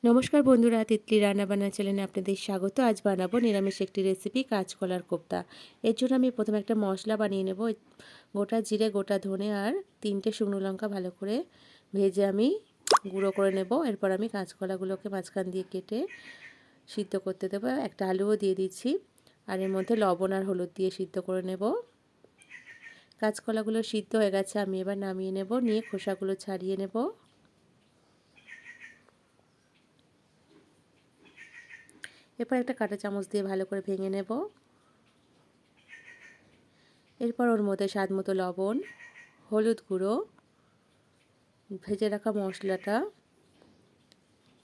নমস্কার বন্ধুরা, তিতলি রান্নাবান্না চ্যানেলে আপনাদের স্বাগত। আজ বানাবো নিরামিষ একটি রেসিপি, কাঁচকলার কোপ্তা। এর জন্য আমি প্রথমে একটা মশলা বানিয়ে নেব। গোটা জিরে, গোটা ধনে আর 3টে শুকনো লঙ্কা ভালো করে ভেজে আমি গুঁড়ো করে নেব। এরপর আমি কাঁচকলাগুলোকে মাঝখান দিয়ে কেটে সিদ্ধ করতে দেবো। একটা আলুও দিয়ে দিচ্ছি, আর এর মধ্যে লবণ আর হলুদ দিয়ে সিদ্ধ করে নেব। কাঁচকলাগুলো সিদ্ধ হয়ে গেছে, আমি এবার নামিয়ে নেব, নিয়ে খোসাগুলো ছাড়িয়ে নেব। এরপর একটা কাঁটা চামচ দিয়ে ভালো করে ভেঙে নেব। এরপর ওর মধ্যে স্বাদ মতো লবণ, হলুদ গুঁড়ো, ভেজে রাখা মশলাটা,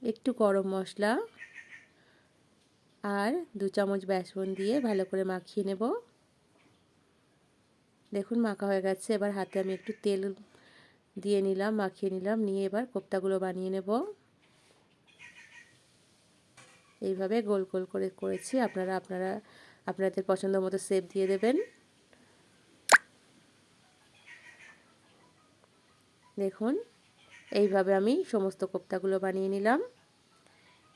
একটু গরম মশলা আর 2 চামচ বেসন দিয়ে ভালো করে মাখিয়ে নেব। দেখুন মাখা হয়ে গেছে। এবার হাতে আমি একটু তেল দিয়ে নিলাম, মাখিয়ে নিলাম, নিয়ে এবার কোপ্তাগুলো বানিয়ে নেব। এইভাবে গোল গোল করে করেছি। আপনাদের পছন্দ মতো শেপ দিয়ে দেবেন। দেখুন এইভাবে আমি সমস্ত কোপ্তাগুলো বানিয়ে নিলাম।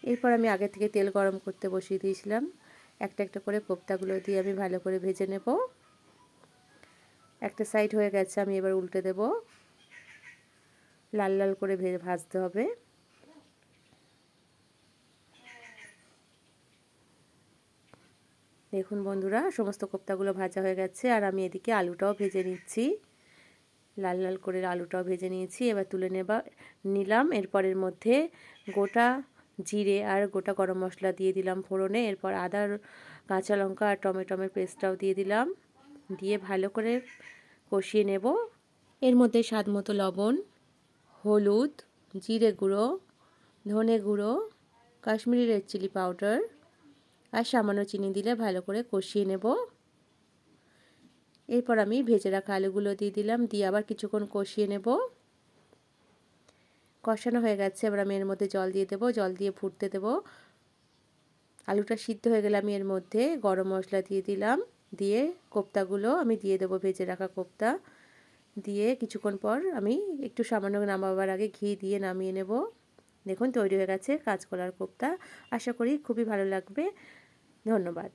এরপর আমি আগে থেকে তেল গরম করতে বসিয়ে দিয়েছিলাম। একটা একটা করে কোপ্তাগুলো দিয়ে আমি ভালো করে ভেজে নেব। একটা সাইড হয়ে গেছে, আমি এবার উল্টে দেব। লাল লাল করে ভাজতে হবে। দেখুন বন্ধুরা, সমস্ত কোপ্তাগুলো ভাজা হয়ে গেছে, আর আমি এদিকে আলুটাও ভেজে নিচ্ছি। লাল লাল করে আলুটাও ভেজে নিয়েছি। এবার তুলে নিলাম। এরপরের মধ্যে গোটা জিরে আর গোটা গরম মশলা দিয়ে দিলাম ফোড়নে। এরপর আদা, কাঁচা লঙ্কা আর টমেটোর পেস্টটাও দিয়ে দিলাম, দিয়ে ভালো করে কষিয়ে নেব। এর মধ্যে স্বাদ মতো লবণ, হলুদ, জিরে গুঁড়ো, ধনে গুঁড়ো, কাশ্মীরি রেড চিলি পাউডার আর সামান্য চিনি দিলে ভালো করে কষিয়ে নেব। এরপর আমি ভেজে রাখা আলুগুলো দিয়ে দিলাম, দিয়ে আবার কিছুক্ষণ কষিয়ে নেব। কষানো হয়ে গেছে, এবার আমি এর মধ্যে জল দিয়ে দেবো, জল দিয়ে ফুটতে দেবো। আলুটা সিদ্ধ হয়ে গেলে আমি এর মধ্যে গরম মশলা দিয়ে দিলাম, দিয়ে কোপ্তাগুলো আমি দিয়ে দেবো, ভেজে রাখা কোপ্তা দিয়ে কিছুক্ষণ পর আমি একটু সামান্য নামাবার আগে ঘি দিয়ে নামিয়ে নেব। দেখুন তৈরি হয়ে গেছে কাঁচকলার কোপ্তা। আশা করি খুবই ভালো লাগবে। ধন্যবাদ।